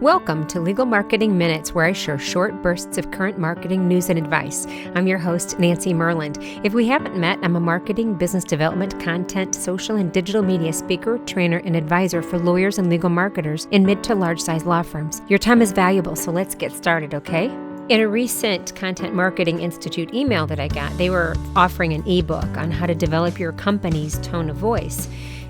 Welcome to Legal Marketing Minutes, where I share short bursts of current marketing news and advice. I'm your host, Nancy Myrland. If we haven't met, I'm a marketing, business development, content, social, and digital media speaker, trainer, and advisor for lawyers and legal marketers in mid to large-size law firms. Your time is valuable, so let's get started, okay? In a recent Content Marketing Institute email that I got, they were offering an ebook on how to develop your company's tone of voice.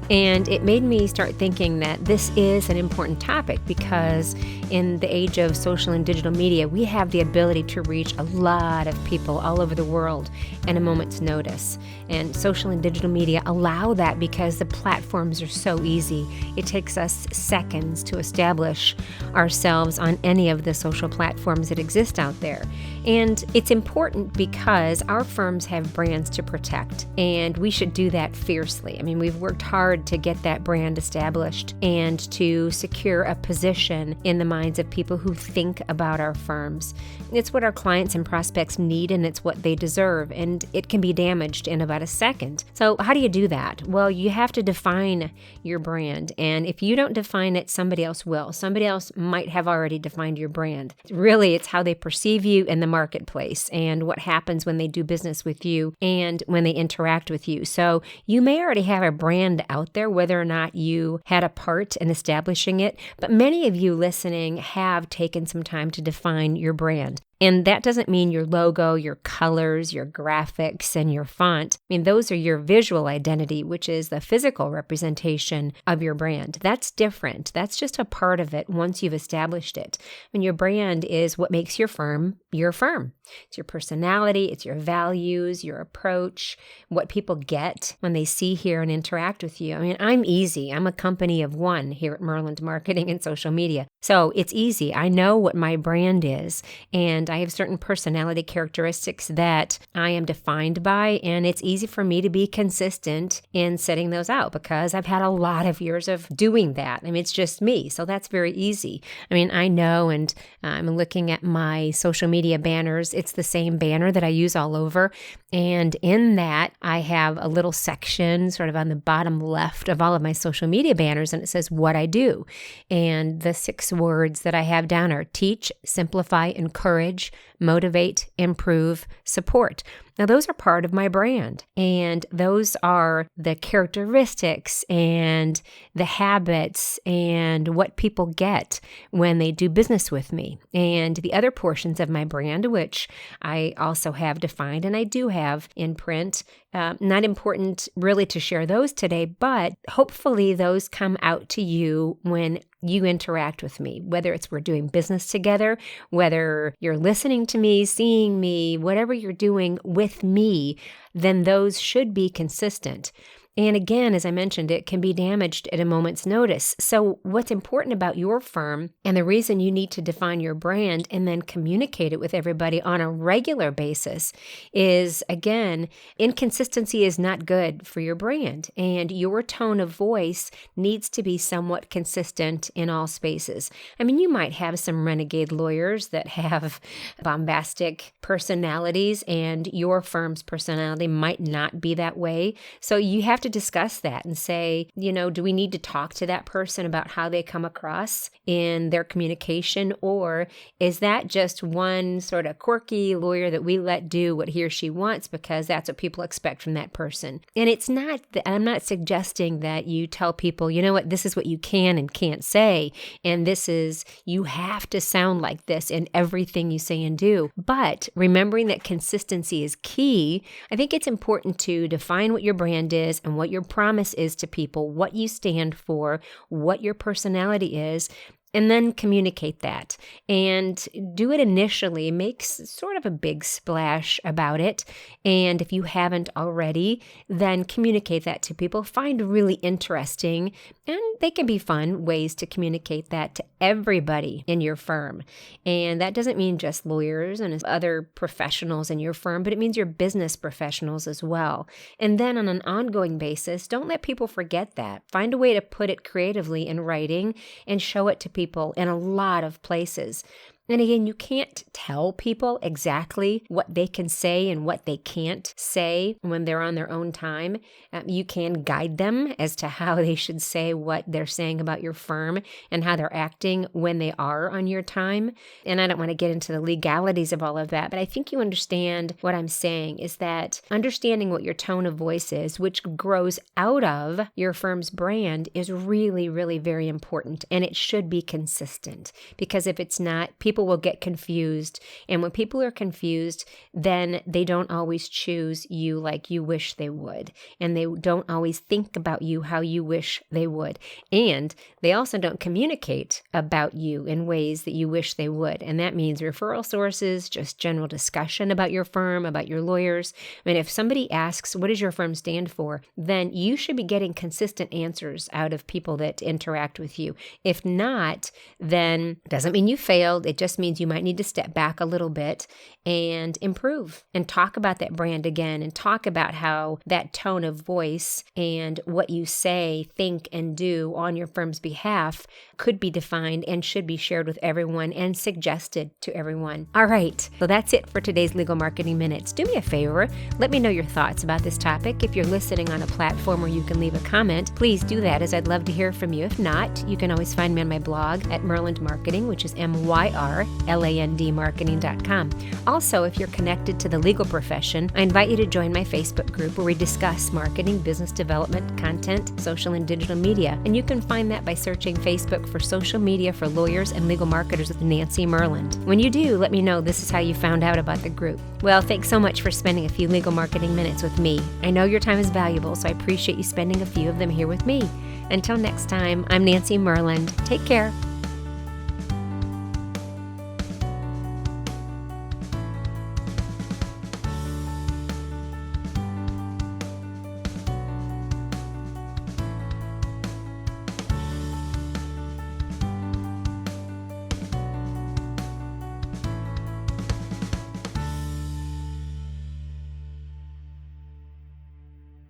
And it made me start thinking that this is an important topic because in the age of social and digital media, we have the ability to reach a lot of people all over the world in a moment's notice. And social and digital media allow that because the platforms are so easy. It takes us seconds to establish ourselves on any of the social platforms that exist out there. And it's important because our firms have brands to protect, and we should do that fiercely. I mean, we've worked hard to get that brand established and to secure a position in the minds of people who think about our firms. It's what our clients and prospects need, and it's what they deserve, and it can be damaged in about a second. So how do you do that? Well, you have to define your brand, and if you don't define it, somebody else will. Somebody else might have already defined your brand. Really, it's how they perceive you in the marketplace and what happens when they do business with you and when they interact with you. So you may already have a brand out there, whether or not you had a part in establishing it, but many of you listening have taken some time to define your brand. And that doesn't mean your logo, your colors, your graphics, and your font. I mean, those are your visual identity, which is the physical representation of your brand. That's different. That's just a part of it once you've established it. I mean, your brand is what makes your firm your firm. It's your personality, it's your values, your approach, what people get when they see, hear, and interact with you. I mean, I'm easy. I'm a company of one here at Myrland Marketing and Social Media. So it's easy. I know what my brand is, and I have certain personality characteristics that I am defined by, and it's easy for me to be consistent in setting those out because I've had a lot of years of doing that. I mean, it's just me, so that's very easy. I mean, I know, and I'm looking at my social media banners. It's the same banner that I use all over, and in that, I have a little section sort of on the bottom left of all of my social media banners, and it says what I do, and the 6 words that I have down are teach, simplify, encourage, motivate, improve, support. Now, those are part of my brand, and those are the characteristics and the habits and what people get when they do business with me. And the other portions of my brand, which I also have defined and I do have in print, not important really to share those today, but hopefully those come out to you when you interact with me, whether it's we're doing business together, whether you're listening to me, seeing me, whatever you're doing with me, then those should be consistent. And again, as I mentioned, it can be damaged at a moment's notice. So what's important about your firm and the reason you need to define your brand and then communicate it with everybody on a regular basis is, again, inconsistency is not good for your brand. And your tone of voice needs to be somewhat consistent in all spaces. I mean, you might have some renegade lawyers that have bombastic personalities, and your firm's personality might not be that way. So you have to discuss that and say, do we need to talk to that person about how they come across in their communication, or is that just one sort of quirky lawyer that we let do what he or she wants because that's what people expect from that person? And it's not, I'm not suggesting that you tell people, you know what, this is what you can and can't say, and this is, you have to sound like this in everything you say and do. But remembering that consistency is key, I think it's important to define what your brand is and what your promise is to people, what you stand for, what your personality is, and then communicate that and do it initially. Make sort of a big splash about it. And if you haven't already, then communicate that to people. Find really interesting, and they can be fun ways to communicate that to everybody in your firm. And that doesn't mean just lawyers and other professionals in your firm, but it means your business professionals as well. And then on an ongoing basis, don't let people forget that. Find a way to put it creatively in writing and show it to people in a lot of places. And again, you can't tell people exactly what they can say and what they can't say when they're on their own time. You can guide them as to how they should say what they're saying about your firm and how they're acting when they are on your time. And I don't want to get into the legalities of all of that, but I think you understand what I'm saying is that understanding what your tone of voice is, which grows out of your firm's brand, is really, really very important. And it should be consistent, because if it's not, people will get confused. And when people are confused, then they don't always choose you like you wish they would. And they don't always think about you how you wish they would. And they also don't communicate about you in ways that you wish they would. And that means referral sources, just general discussion about your firm, about your lawyers. I mean, if somebody asks, what does your firm stand for? Then you should be getting consistent answers out of people that interact with you. If not, then it doesn't mean you failed. It just means you might need to step back a little bit and improve and talk about that brand again and talk about how that tone of voice and what you say, think, and do on your firm's behalf could be defined and should be shared with everyone and suggested to everyone. All right, so that's it for today's Legal Marketing Minutes. Do me a favor, let me know your thoughts about this topic. If you're listening on a platform where you can leave a comment, please do that, as I'd love to hear from you. If not, you can always find me on my blog at Myrland Marketing, which is MYRLAND marketing.com. Also, if you're connected to the legal profession, I invite you to join my Facebook group where we discuss marketing, business development, content, social and digital media. And you can find that by searching Facebook for Social Media for Lawyers and Legal Marketers with Nancy Myrland. When you do, let me know this is how you found out about the group. Well, thanks so much for spending a few legal marketing minutes with me. I know your time is valuable, so I appreciate you spending a few of them here with me. Until next time, I'm Nancy Myrland. Take care.